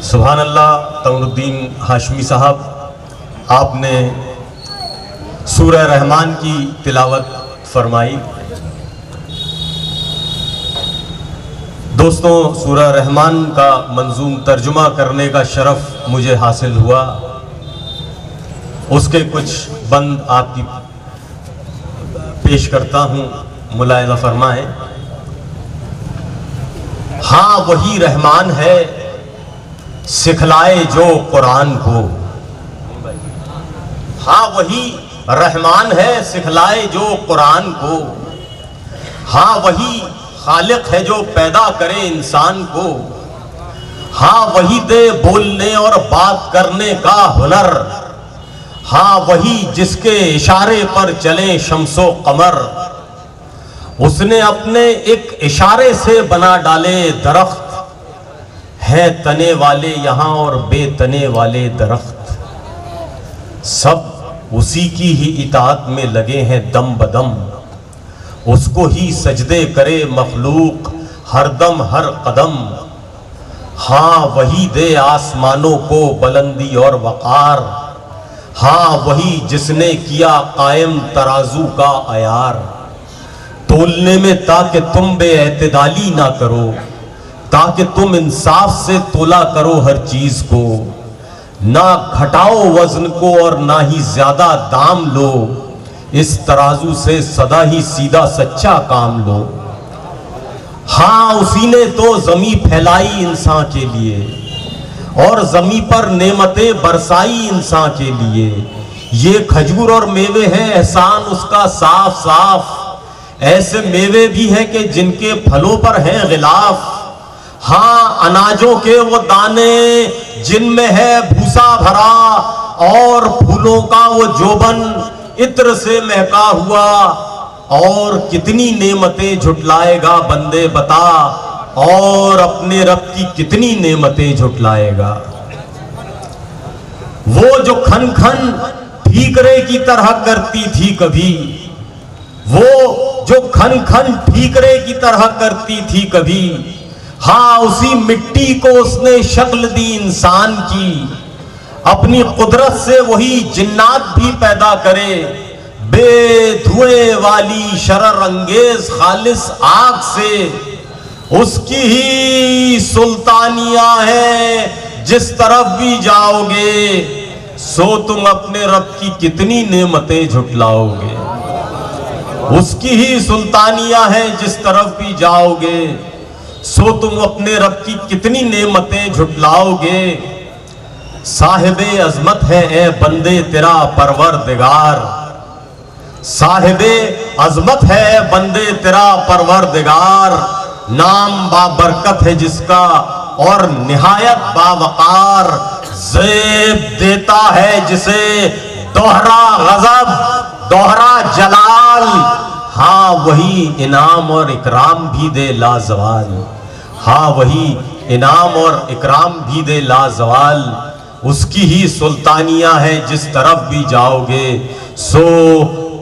سبحان اللہ تمر الدین ہاشمی صاحب، آپ نے سورہ رحمان کی تلاوت فرمائی۔ دوستوں، سورہ رحمان کا منظوم ترجمہ کرنے کا شرف مجھے حاصل ہوا۔ اس کے کچھ بند آپ کی پیش کرتا ہوں، ملاحظہ فرمائیں۔ ہاں وہی رحمان ہے سکھلائے جو قرآن کو، ہاں وہی رحمان ہے سکھلائے جو قرآن کو، ہاں وہی خالق ہے جو پیدا کرے انسان کو، ہاں وہی دے بولنے اور بات کرنے کا ہنر، ہاں وہی جس کے اشارے پر چلیں شمس و قمر، اس نے اپنے ایک اشارے سے بنا ڈالے درخت، ہیں تنے والے یہاں اور بے تنے والے درخت، سب اسی کی ہی اطاعت میں لگے ہیں دم بدم، اس کو ہی سجدے کرے مخلوق ہر دم ہر قدم، ہاں وہی دے آسمانوں کو بلندی اور وقار، ہاں وہی جس نے کیا قائم ترازو کا عیار، تولنے میں تاکہ تم بے اعتدالی نہ کرو، تاکہ تم انصاف سے تولا کرو ہر چیز کو، نہ گھٹاؤ وزن کو اور نہ ہی زیادہ دام لو، اس ترازو سے سدا ہی سیدھا سچا کام لو، ہاں اسی نے تو زمین پھیلائی انسان کے لیے اور زمین پر نعمتیں برسائی انسان کے لیے، یہ کھجور اور میوے ہیں احسان اس کا صاف صاف، ایسے میوے بھی ہیں کہ جن کے پھلوں پر ہیں غلاف، ہاں اناجوں کے وہ دانے جن میں ہے بھوسا بھرا، اور پھولوں کا وہ جوبن عطر سے مہکا ہوا، اور کتنی نعمتیں جھٹلائے گا بندے بتا، اور اپنے رب کی کتنی نعمتیں جھٹلائے گا۔ وہ جو کھن کھن ٹھیکرے کی طرح کرتی تھی کبھی، وہ جو کھن کھن ٹھیکرے کی طرح کرتی تھی کبھی، ہاں اسی مٹی کو اس نے شکل دی انسان کی، اپنی قدرت سے وہی جنات بھی پیدا کرے، بے دھوئے والی شرر انگیز خالص آگ سے، اس کی ہی سلطانیہ ہے جس طرف بھی جاؤ گے، سو تم اپنے رب کی کتنی نعمتیں جھٹلاؤ گے، اس کی ہی سلطانیہ ہے جس طرف بھی جاؤ گے، سو تم اپنے رب کی کتنی نعمتیں جھٹلاؤ گے۔ صاحب عظمت ہے اے بندے تیرا پروردگار، صاحب عظمت ہے اے بندے تیرا پروردگار، نام بابرکت ہے جس کا اور نہایت باوقار، زیب دیتا ہے جسے دوہرا غضب دوہرا جلال، ہاں وہی انعام اور اکرام بھی دے لازوال، ہاں وہی انعام اور اکرام بھی دے لازوال، اس کی ہی سلطانیہ ہے جس طرف بھی جاؤ گے، سو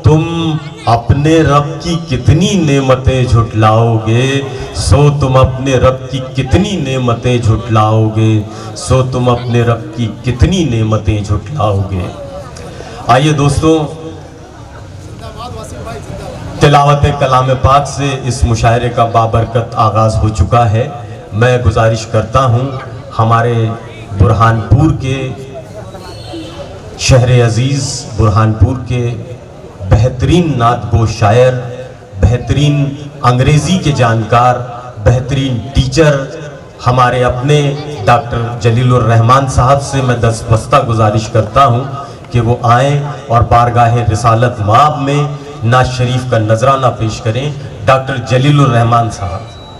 تم اپنے رب کی کتنی نعمتیں جھٹلاؤ گے، سو تم اپنے رب کی کتنی نعمتیں جھٹلاؤ گے، سو تم اپنے رب کی کتنی نعمتیں جھٹلاؤ گے۔ آئیے دوستوں، تلاوت کلام پاک سے اس مشاعرے کا بابرکت آغاز ہو چکا ہے۔ میں گزارش کرتا ہوں ہمارے برہانپور کے شہر عزیز، برہانپور کے بہترین نعت گو شاعر، بہترین انگریزی کے جانکار، بہترین ٹیچر، ہمارے اپنے ڈاکٹر جلیل الرحمان صاحب سے میں دستبستہ گزارش کرتا ہوں کہ وہ آئیں اور بارگاہ رسالت مآب میں نعت شریف کا نذرانہ پیش کریں۔ ڈاکٹر جلیل الرحمان صاحب۔